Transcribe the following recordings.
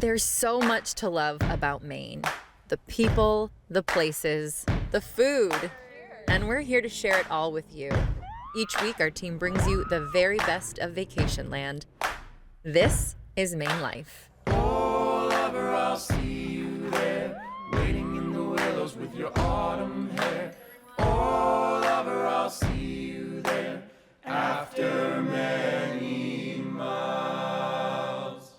There's so much to love about Maine. The people, the places, the food. And we're here to share it all with you. Each week, our team brings you the very best of vacation land. This is MaineLife. Oh, lover, I'll see you there, waiting in the willows with your autumn hair. Oh, lover, I'll see you there, after many miles.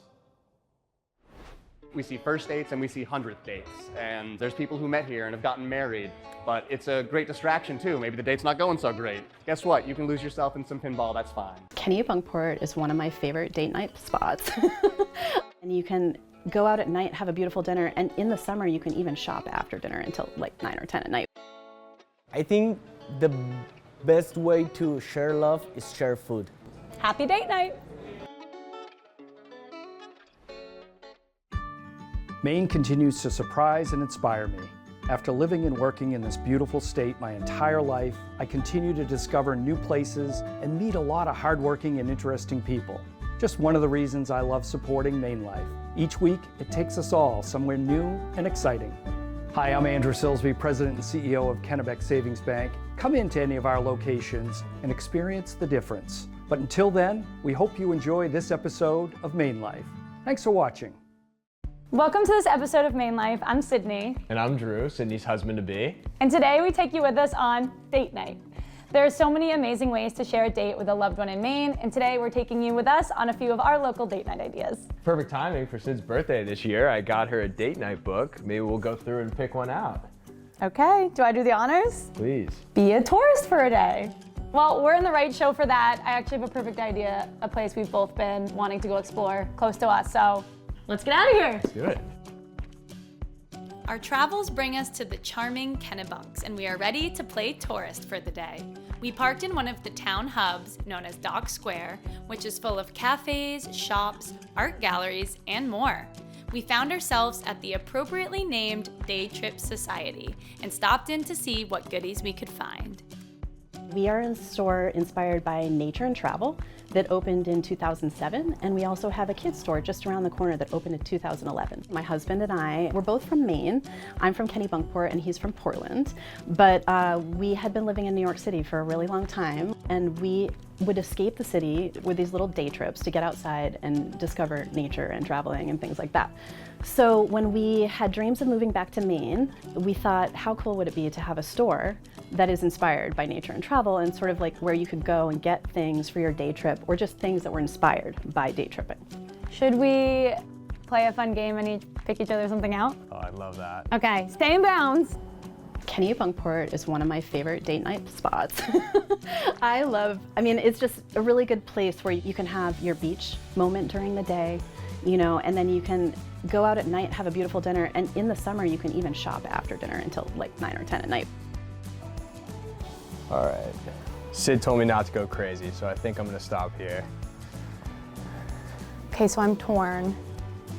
We see first dates and we see 100th dates. And there's people who met here and have gotten married, but it's a great distraction too. Maybe the date's not going so great. Guess what? You can lose yourself in some pinball, that's fine. Kennebunkport is one of my favorite date night spots. And you can go out at night, have a beautiful dinner, and in the summer you can even shop after dinner until like 9 or 10 at night. I think the best way to share love is share food. Happy date night! Maine continues to surprise and inspire me. After living and working in this beautiful state my entire life, I continue to discover new places and meet a lot of hardworking and interesting people. Just one of the reasons I love supporting MaineLife. Each week, it takes us all somewhere new and exciting. Hi, I'm Andrew Silsby, President and CEO of Kennebec Savings Bank. Come into any of our locations and experience the difference. But until then, we hope you enjoy this episode of MaineLife. Thanks for watching. Welcome to this episode of MaineLife. I'm Sydney. And I'm Drew, Sydney's husband-to-be. And today we take you with us on date night. There are so many amazing ways to share a date with a loved one in Maine, and today we're taking you with us on a few of our local date night ideas. Perfect timing for Syd's birthday this year. I got her a date night book. Maybe we'll go through and pick one out. Okay, do I do the honors? Please. Be a tourist for a day. Well, we're in the right show for that. I actually have a perfect idea, a place we've both been wanting to go explore close to us, so let's get out of here. Let's do it. Our travels bring us to the charming Kennebunks, and we are ready to play tourist for the day. We parked in one of the town hubs, known as Dock Square, which is full of cafes, shops, art galleries, and more. We found ourselves at the appropriately named Day Trip Society and stopped in to see what goodies we could find. We are a store inspired by nature and travel that opened in 2007, and we also have a kids store just around the corner that opened in 2011. My husband and I, we're both from Maine. I'm from Kennebunkport and he's from Portland, but we had been living in New York City for a really long time, and we would escape the city with these little day trips to get outside and discover nature and traveling and things like that. So when we had dreams of moving back to Maine, we thought, how cool would it be to have a store that is inspired by nature and travel, and sort of like where you could go and get things for your day trip, or just things that were inspired by day tripping. Should we play a fun game and each pick each other something out? Oh, I love that. Okay, stay in bounds. Kennebunkport is one of my favorite date night spots. I mean, it's just a really good place where you can have your beach moment during the day, you know, and then you can go out at night, have a beautiful dinner, and in the summer you can even shop after dinner until like 9 or 10 at night. All right. Sid told me not to go crazy, so I think I'm gonna stop here. Okay, so I'm torn.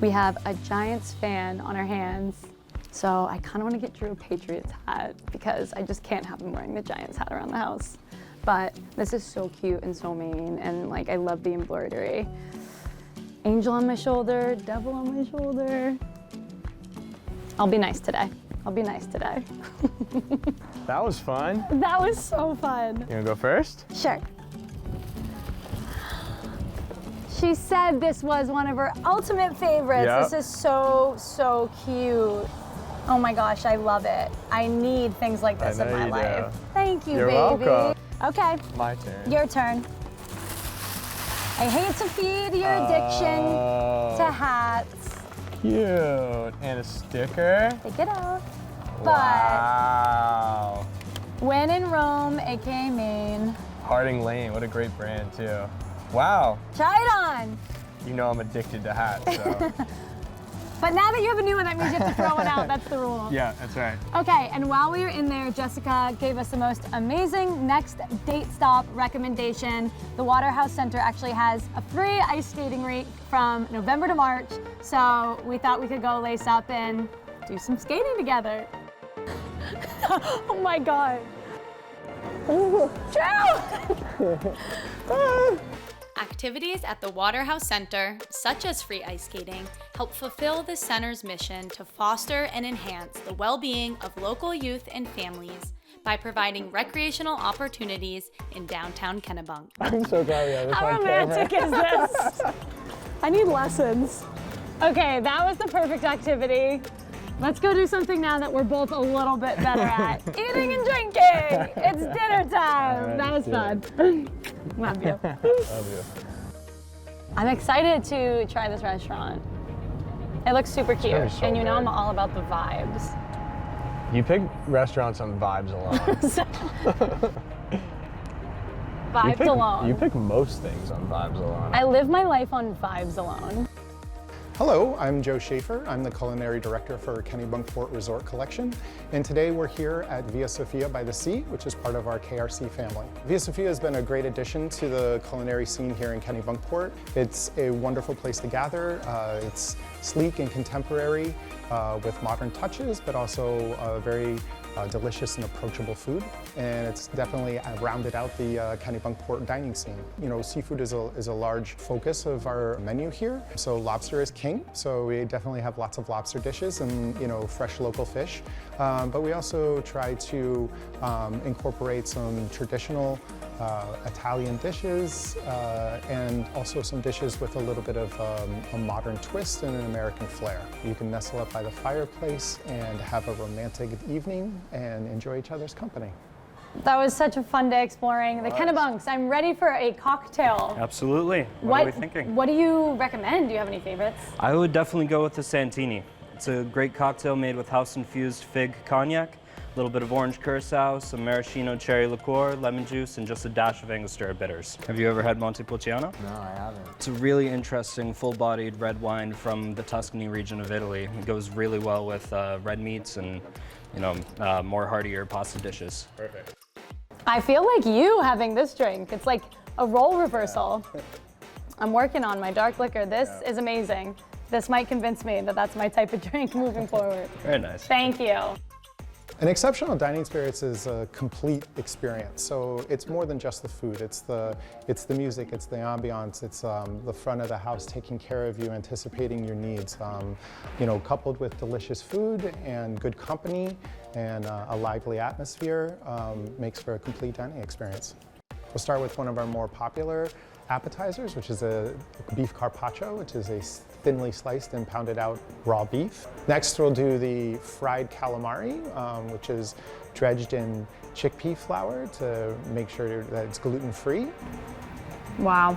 We have a Giants fan on our hands, so I kind of want to get Drew a Patriots hat because I just can't have him wearing the Giants hat around the house. But this is so cute and so Maine, and like I love the embroidery. Angel on my shoulder, devil on my shoulder. I'll be nice today. I'll be nice today. That was fun. That was so fun. You wanna go first? Sure. She said this was one of her ultimate favorites. Yep. This is so, so cute. Oh my gosh, I love it. I need things like this in my life. Thank you, You're baby. welcome. Okay. My turn. Your turn. I hate to feed your addiction to hats. Cute. And a sticker. Take it out. Wow. But when in Rome, aka Maine. Harding Lane, what a great brand too. Wow. Try it on. You know I'm addicted to hats, so. But now that you have a new one, that means you have to throw one out. That's the rule. Yeah, that's right. Okay, and while we were in there, Jessica gave us the most amazing next date stop recommendation. The Waterhouse Center actually has a free ice skating rink from November to March, so we thought we could go lace up and do some skating together. Oh my God. Drew! Activities at the Waterhouse Center, such as free ice skating, help fulfill the center's mission to foster and enhance the well-being of local youth and families by providing recreational opportunities in downtown Kennebunk. I'm so glad we have this How on camera. romantic is this? I need lessons. Okay, that was the perfect activity. Let's go do something now that we're both a little bit better at. Eating and drinking. It's dinner time. Right, that was yeah. fun. Love you. Love you. I'm excited to try this restaurant. It looks super cute, gonna be so and you know good. I'm all about the vibes. You pick restaurants on vibes alone. Vibes alone. You pick most things on vibes alone. I live my life on vibes alone. Hello, I'm Joe Schaefer. I'm the Culinary Director for Kennebunkport Resort Collection. And today we're here at Via Sofia by the Sea, which is part of our KRC family. Via Sofia has been a great addition to the culinary scene here in Kennebunkport. It's a wonderful place to gather. It's sleek and contemporary with modern touches, but also very delicious and approachable food. And it's definitely rounded out the Kennebunkport dining scene. You know, seafood is a large focus of our menu here. So lobster is king. So we definitely have lots of lobster dishes and, you know, fresh local fish. But we also try to incorporate some traditional Italian dishes and also some dishes with a little bit of a modern twist and an American flair. You can nestle up by the fireplace and have a romantic evening and enjoy each other's company. That was such a fun day exploring the Kennebunks. I'm ready for a cocktail. Absolutely. What are we thinking? What do you recommend? Do you have any favorites? I would definitely go with the Santini. It's a great cocktail made with house-infused fig cognac, a little bit of orange curacao, some maraschino cherry liqueur, lemon juice, and just a dash of Angostura bitters. Have you ever had Montepulciano? No, I haven't. It's a really interesting, full-bodied red wine from the Tuscany region of Italy. It goes really well with red meats and, you know, more heartier pasta dishes. Perfect. I feel like you having this drink. It's like a role reversal. Yeah. I'm working on my dark liquor. This is amazing. This might convince me that that's my type of drink moving forward. Very nice. Thank you. An exceptional dining experience is a complete experience. So it's more than just the food. It's the music, it's the ambiance, it's the front of the house taking care of you, anticipating your needs. You know, coupled with delicious food and good company and a lively atmosphere makes for a complete dining experience. We'll start with one of our more popular appetizers, which is a beef carpaccio, which is a thinly sliced and pounded out raw beef. Next, we'll do the fried calamari, which is dredged in chickpea flour to make sure that it's gluten-free. Wow.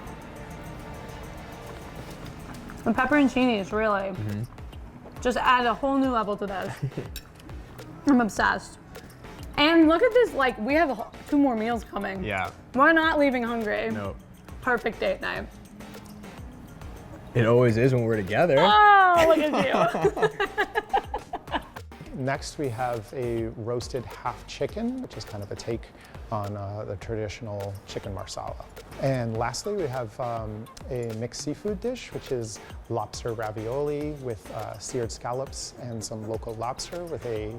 The pepperoncini is really just add a whole new level to this. I'm obsessed. And look at this, like, we have 2 more meals coming. Yeah. We're not leaving hungry. Nope. Perfect date night. It always is when we're together. Oh, look at you. Next, we have a roasted half chicken, which is kind of a take on the traditional chicken marsala. And lastly, we have a mixed seafood dish, which is lobster ravioli with seared scallops and some local lobster with a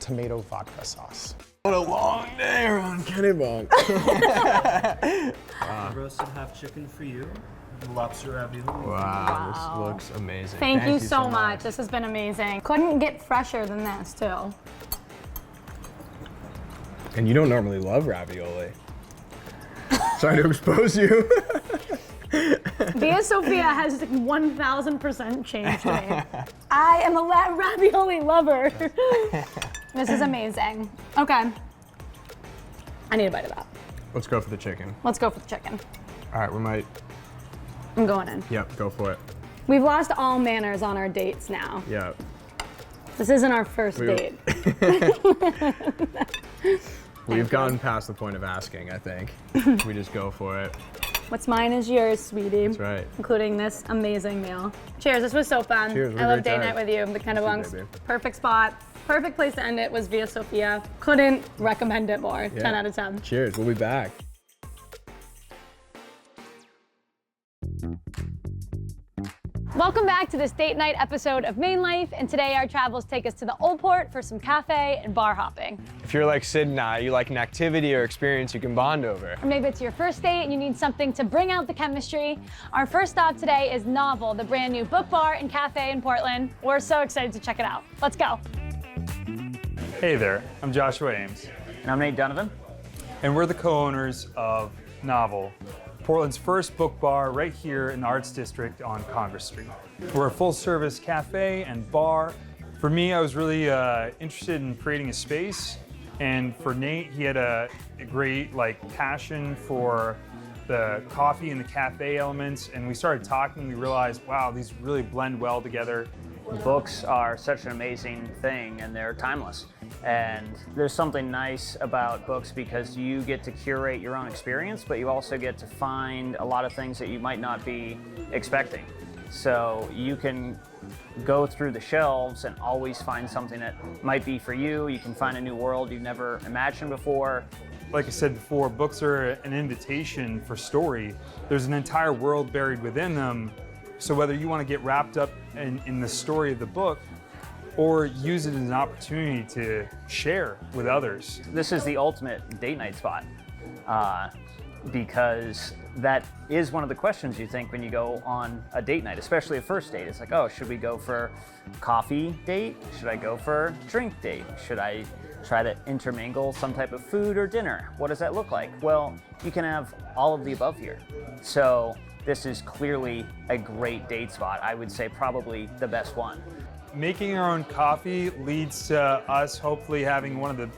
tomato vodka sauce. What a long day around Kennebunk. Roasted half chicken for you. Lobster ravioli. Wow, this looks amazing. Thank you so much. This has been amazing. Couldn't get fresher than this, too. And you don't normally love ravioli. Sorry to expose you. Via Sofia has 1,000% changed me. I am a ravioli lover. This is amazing. Okay. I need a bite of that. Let's go for the chicken. Let's go for the chicken. All right, we might. I'm going in. Yep, go for it. We've lost all manners on our dates now. Yeah. This isn't our first date. We've gone past the point of asking, I think. We just go for it. What's mine is yours, sweetie. That's right. Including this amazing meal. Cheers, this was so fun. Cheers, I love date night with you. The Kennebunks, perfect spot. Perfect place to end it was Via Sofia. Couldn't recommend it more. Yeah. 10 out of 10. Cheers, we'll be back. Welcome back to this date night episode of MaineLife, and today our travels take us to the Old Port for some cafe and bar hopping. If you're like Sid and I, you like an activity or experience you can bond over. Or maybe it's your first date and you need something to bring out the chemistry. Our first stop today is Novel, the brand new book bar and cafe in Portland. We're so excited to check it out. Let's go. Hey there, I'm Joshua Ames. And I'm Nate Donovan. And we're the co-owners of Novel, Portland's first book bar right here in the Arts District on Congress Street. We're a full-service cafe and bar. For me, I was really interested in creating a space, and for Nate, he had a great passion for the coffee and the cafe elements, and we started talking. We realized, wow, these really blend well together. Books are such an amazing thing, and they're timeless. And there's something nice about books because you get to curate your own experience, but you also get to find a lot of things that you might not be expecting. So you can go through the shelves and always find something that might be for you. You can find a new world you've never imagined before. Like I said before, books are an invitation for story. There's an entire world buried within them. So whether you want to get wrapped up in the story of the book or use it as an opportunity to share with others. This is the ultimate date night spot because that is one of the questions you think when you go on a date night, especially a first date. It's like, oh, should we go for coffee date? Should I go for drink date? Should I try to intermingle some type of food or dinner? What does that look like? Well, you can have all of the above here. So this is clearly a great date spot. I would say probably the best one. Making our own coffee leads to us hopefully having one of the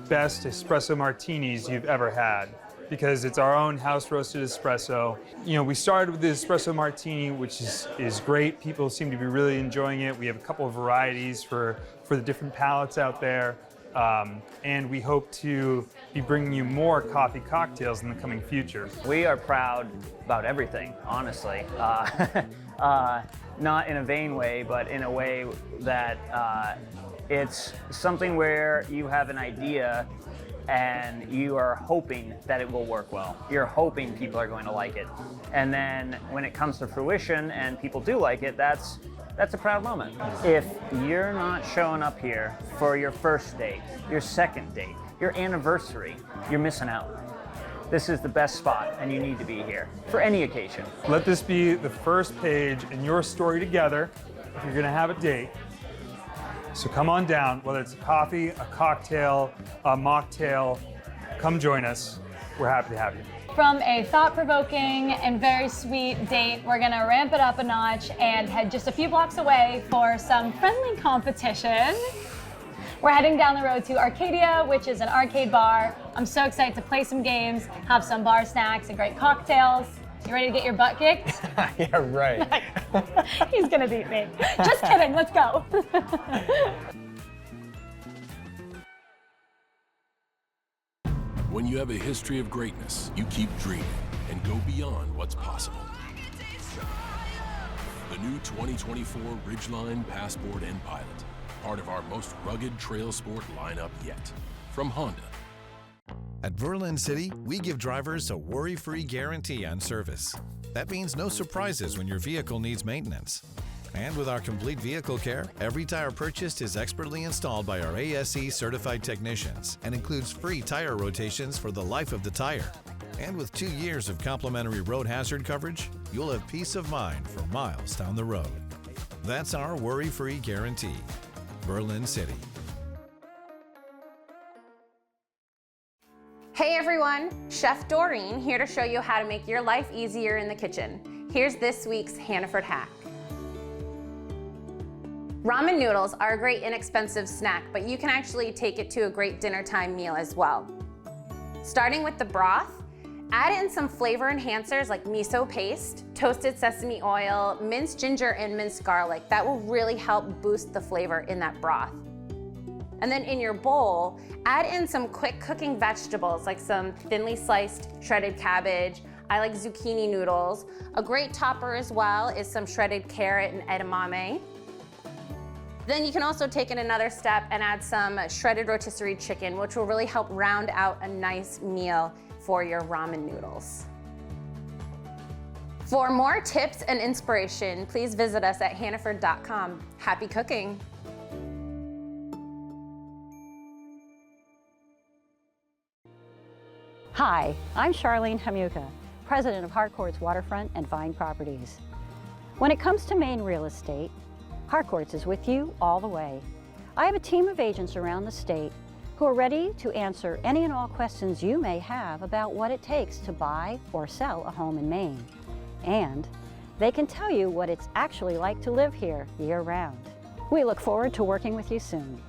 best espresso martinis you've ever had, because it's our own house roasted espresso. You know, we started with the espresso martini, which is great. People seem to be really enjoying it. We have a couple of varieties for the different palates out there. And we hope to be bringing you more coffee cocktails in the coming future. We are proud about everything, honestly. Not in a vain way, but in a way that it's something where you have an idea and you are hoping that it will work well. You're hoping people are going to like it. And then when it comes to fruition and people do like it, that's a proud moment. If you're not showing up here for your first date, your second date, your anniversary, you're missing out. This is the best spot, and you need to be here for any occasion. Let this be the first page in your story together if you're gonna have a date. So come on down, whether it's a coffee, a cocktail, a mocktail, come join us. We're happy to have you. From a thought-provoking and very sweet date, we're gonna ramp it up a notch and head just a few blocks away for some friendly competition. We're heading down the road to Arcadia, which is an arcade bar. I'm so excited to play some games, have some bar snacks and great cocktails. You ready to get your butt kicked? Yeah, right. He's gonna beat me. Just kidding, let's go. When you have a history of greatness, you keep dreaming and go beyond what's possible. The new 2024 Ridgeline, Passport, and Pilot, part of our most rugged trail sport lineup yet, from Honda. At Berlin City, we give drivers a worry-free guarantee on service. That means no surprises when your vehicle needs maintenance. And with our complete vehicle care, every tire purchased is expertly installed by our ASE certified technicians and includes free tire rotations for the life of the tire. And with 2 years of complimentary road hazard coverage, you'll have peace of mind for miles down the road. That's our worry-free guarantee. Berlin City. Hey everyone, Chef Dorene here to show you how to make your life easier in the kitchen. Here's this week's Hannaford hack. Ramen noodles are a great inexpensive snack, but you can actually take it to a great dinner time meal as well. Starting with the broth, add in some flavor enhancers like miso paste, toasted sesame oil, minced ginger, and minced garlic. That will really help boost the flavor in that broth. And then in your bowl, add in some quick cooking vegetables like some thinly sliced shredded cabbage. I like zucchini noodles. A great topper as well is some shredded carrot and edamame. Then you can also take it another step and add some shredded rotisserie chicken, which will really help round out a nice meal for your ramen noodles. For more tips and inspiration, please visit us at hannaford.com. Happy cooking! Hi, I'm Charlene Huka, president of Harcourt's Waterfront and Vine Properties. When it comes to Maine real estate, Harcourt's is with you all the way. I have a team of agents around the state who are ready to answer any and all questions you may have about what it takes to buy or sell a home in Maine. And they can tell you what it's actually like to live here year-round. We look forward to working with you soon.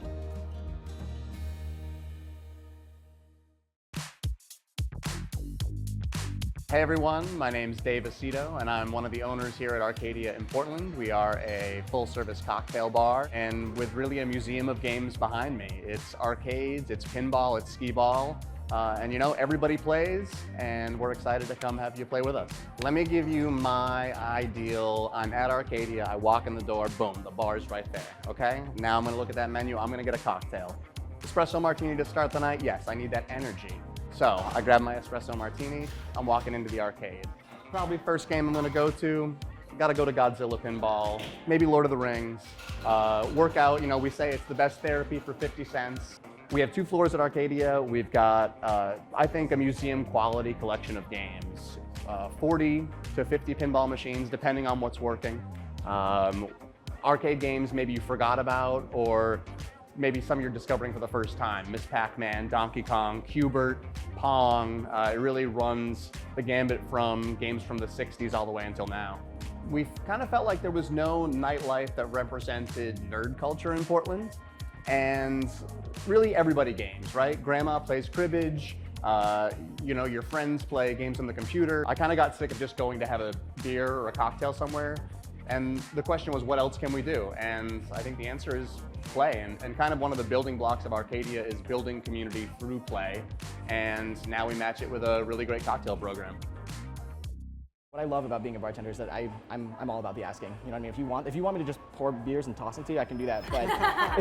Hey everyone, my name's Dave Aceto and I'm one of the owners here at Arcadia in Portland. We are a full-service cocktail bar and with really a museum of games behind me. It's arcades, it's pinball, it's skee-ball, and you know, everybody plays and we're excited to come have you play with us. Let me give you my ideal. I'm at Arcadia, I walk in the door, boom, the bar's right there, okay? Now I'm gonna look at that menu, I'm gonna get a cocktail. Espresso martini to start the night? Yes, I need that energy. So I grab my espresso martini, I'm walking into the arcade. Probably first game I'm gonna go to, gotta go to Godzilla Pinball, maybe Lord of the Rings. Workout, you know, we say it's the best therapy for 50 cents. We have 2 floors at Arcadia. We've got, I think, a museum quality collection of games. 40 to 50 pinball machines, depending on what's working. Arcade games maybe you forgot about, or maybe some you're discovering for the first time. Miss Pac-Man, Donkey Kong, Q*bert, Pong. It really runs the gambit from games from the 60s all the way until now. We kind of felt like there was no nightlife that represented nerd culture in Portland. And really everybody games, right? Grandma plays cribbage, you know, your friends play games on the computer. I kind of got sick of just going to have a beer or a cocktail somewhere. And the question was, what else can we do? And I think the answer is play. And kind of one of the building blocks of Arcadia is building community through play. And now we match it with a really great cocktail program. What I love about being a bartender is that I'm all about the asking. You know what I mean? If you want me to just pour beers and toss them to you, I can do that. But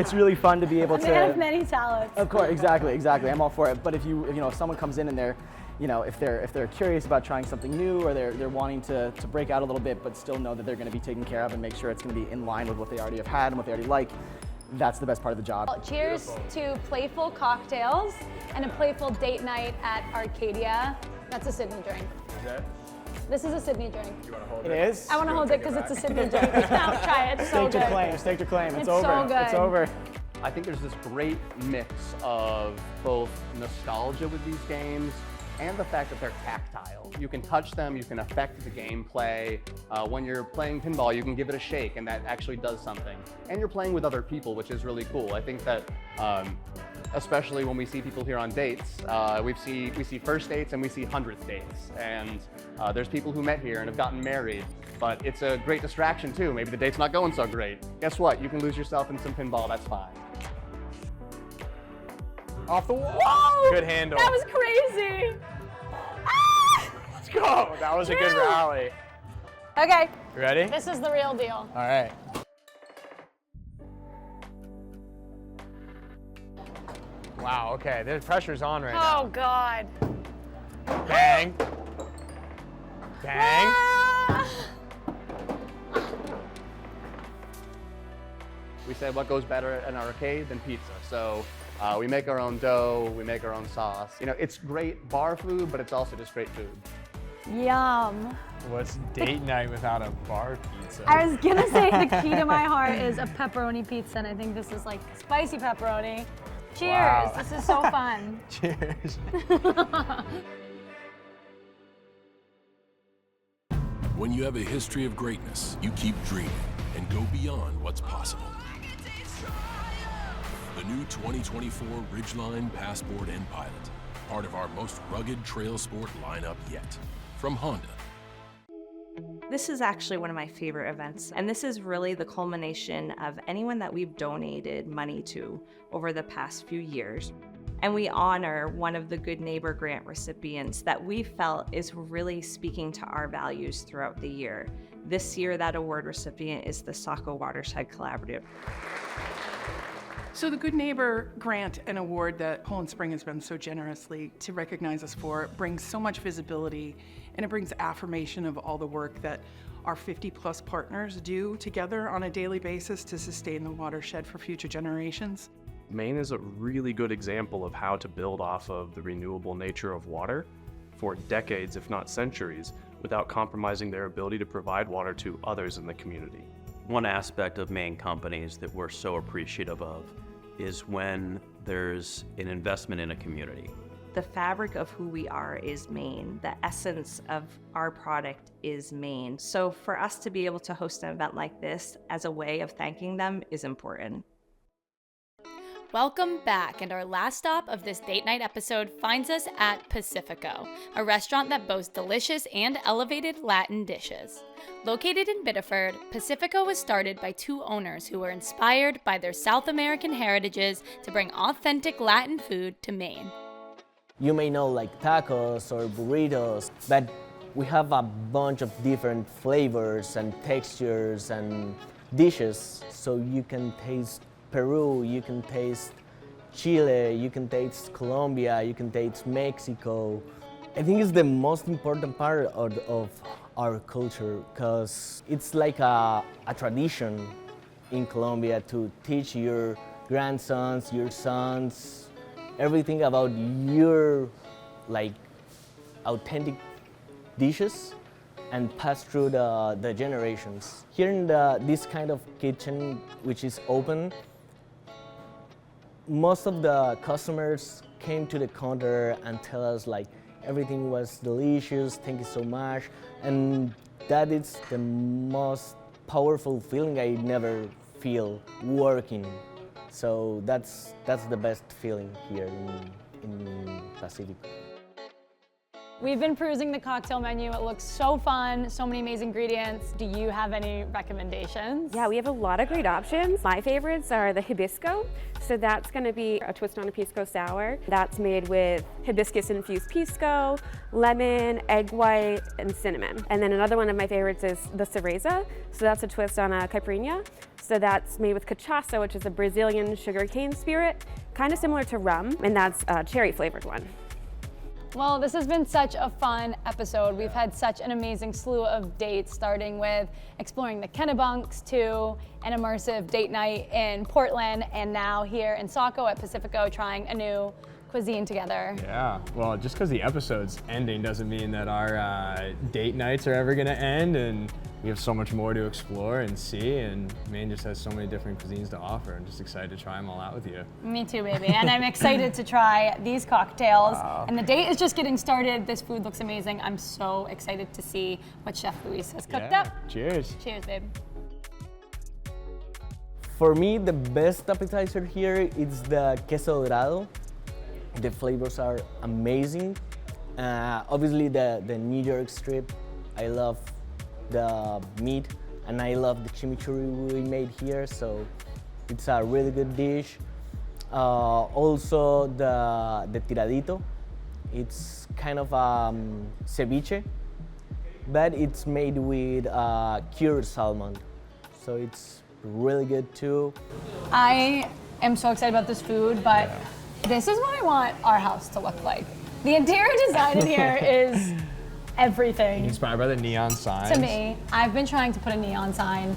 it's really fun to be able to. A man of many talents. Of course, exactly. I'm all for it. But if someone comes in and they're, you know, if they're curious about trying something new, or they're wanting to break out a little bit, but still know that they're going to be taken care of and make sure it's going to be in line with what they already have had and what they already like, that's the best part of the job. Well, cheers to playful cocktails and a playful date night at Arcadia. That's a Sydney drink. Is that? This is a Sydney drink. You want to hold it? It is? I want to hold it because it's a Sydney drink. Now try it. It's so good. Staked your claim. It's over. So good. It's over. I think there's this great mix of both nostalgia with these games and the fact that they're tactile. You can touch them, you can affect the gameplay. When you're playing pinball, you can give it a shake and that actually does something. And you're playing with other people, which is really cool. I think that, especially when we see people here on dates, we see first dates and we see 100th dates. And there's people who met here and have gotten married, but it's a great distraction too. Maybe the date's not going so great. Guess what? You can lose yourself in some pinball, that's fine. Off the wall. Whoa! Good handle. That was crazy. Let's go. That was a good rally. Okay. You ready? This is the real deal. All right. Wow, okay. The pressure's on right now. Oh, God. Bang. Bang. We said what goes better at an arcade than pizza. So we make our own dough, we make our own sauce. You know, it's great bar food, but it's also just great food. Yum. What's date night without a bar pizza? I was gonna say the key to my heart is a pepperoni pizza, and I think this is like spicy pepperoni. Cheers, Wow. This is so fun. Cheers. When you have a history of greatness, you keep dreaming and go beyond what's possible. The new 2024 Ridgeline, Passport, and Pilot, part of our most rugged trail sport lineup yet. From Honda. This is actually one of my favorite events, and this is really the culmination of anyone that we've donated money to over the past few years. And we honor one of the Good Neighbor Grant recipients that we felt is really speaking to our values throughout the year. This year, that award recipient is the Saco Watershed Collaborative. So the Good Neighbor Grant, an award that Poland Spring has been so generously to recognize us for, brings so much visibility and it brings affirmation of all the work that our 50+ partners do together on a daily basis to sustain the watershed for future generations. Maine is a really good example of how to build off of the renewable nature of water for decades, if not centuries, without compromising their ability to provide water to others in the community. One aspect of Maine companies that we're so appreciative of is when there's an investment in a community. The fabric of who we are is Maine. The essence of our product is Maine. So for us to be able to host an event like this as a way of thanking them is important. Welcome back, and our last stop of this date night episode finds us at Pacifico, a restaurant that boasts delicious and elevated Latin dishes. Located in Biddeford, Pacifico was started by two owners who were inspired by their South American heritages to bring authentic Latin food to Maine. You may know like tacos or burritos, but we have a bunch of different flavors and textures and dishes, so you can taste Peru, you can taste Chile, you can taste Colombia, you can taste Mexico. I think it's the most important part of our culture because it's like a tradition in Colombia to teach your grandsons, your sons, everything about your like authentic dishes and pass through the generations. Here in this kind of kitchen, which is open, most of the customers came to the counter and tell us like everything was delicious, thank you so much, and that is the most powerful feeling I never feel working. So that's the best feeling here in Pacifico. We've been perusing the cocktail menu. It looks so fun, so many amazing ingredients. Do you have any recommendations? Yeah, we have a lot of great options. My favorites are the hibisco. So that's going to be a twist on a pisco sour. That's made with hibiscus-infused pisco, lemon, egg white, and cinnamon. And then another one of my favorites is the cereza. So that's a twist on a caipirinha. So that's made with cachaça, which is a Brazilian sugarcane spirit, kind of similar to rum, and that's a cherry-flavored one. Well, this has been such a fun episode. We've had such an amazing slew of dates, starting with exploring the Kennebunks to an immersive date night in Portland, and now here in Saco at Pacifico trying a new cuisine together. Yeah, well, just because the episode's ending doesn't mean that our date nights are ever gonna end, and we have so much more to explore and see, and Maine just has so many different cuisines to offer. I'm just excited to try them all out with you. Me too, baby. And I'm excited to try these cocktails. Wow. And the date is just getting started. This food looks amazing. I'm so excited to see what Chef Luis has cooked up. Cheers. Cheers, babe. For me, the best appetizer here is the queso dorado. The flavors are amazing. Obviously, the New York strip. I love the meat, and I love the chimichurri we made here, so it's a really good dish. Also, the tiradito. It's kind of ceviche, but it's made with cured salmon, so it's really good too. I am so excited about this food, but this is what I want our house to look like. The interior design in here is everything. Inspired by the neon signs. To me, I've been trying to put a neon sign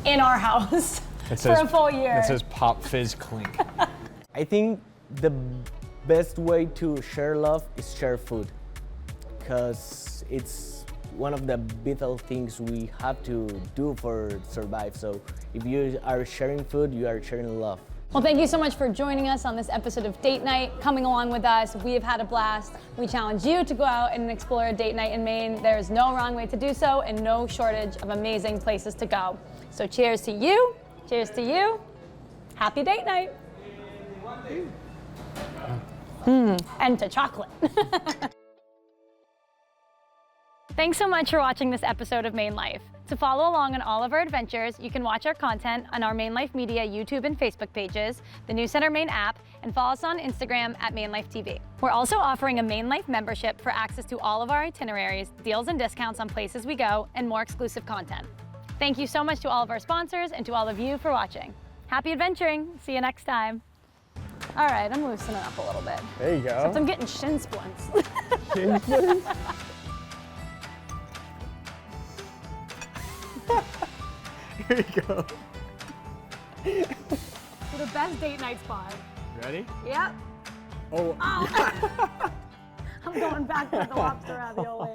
in our house for a full year. It says Pop Fizz Clink. I think the best way to share love is share food, because it's one of the vital things we have to do for survive. So if you are sharing food, you are sharing love. Well, thank you so much for joining us on this episode of Date Night. Coming along with us, we have had a blast. We challenge you to go out and explore a date night in Maine. There's no wrong way to do so and no shortage of amazing places to go. So cheers to you, cheers to you. Happy date night. And to chocolate. Thanks so much for watching this episode of MaineLife. To follow along on all of our adventures, you can watch our content on our MaineLife Media YouTube and Facebook pages, the News Center Maine app, and follow us on Instagram at MaineLife TV. We're also offering a MaineLife membership for access to all of our itineraries, deals and discounts on places we go, and more exclusive content. Thank you so much to all of our sponsors and to all of you for watching. Happy adventuring. See you next time. All right, I'm loosening up a little bit. There you go. Except I'm getting shin splints. Shin splints? There you go. For the best date night spot. Ready? Yep. Oh. I'm going back to the lobster ravioli.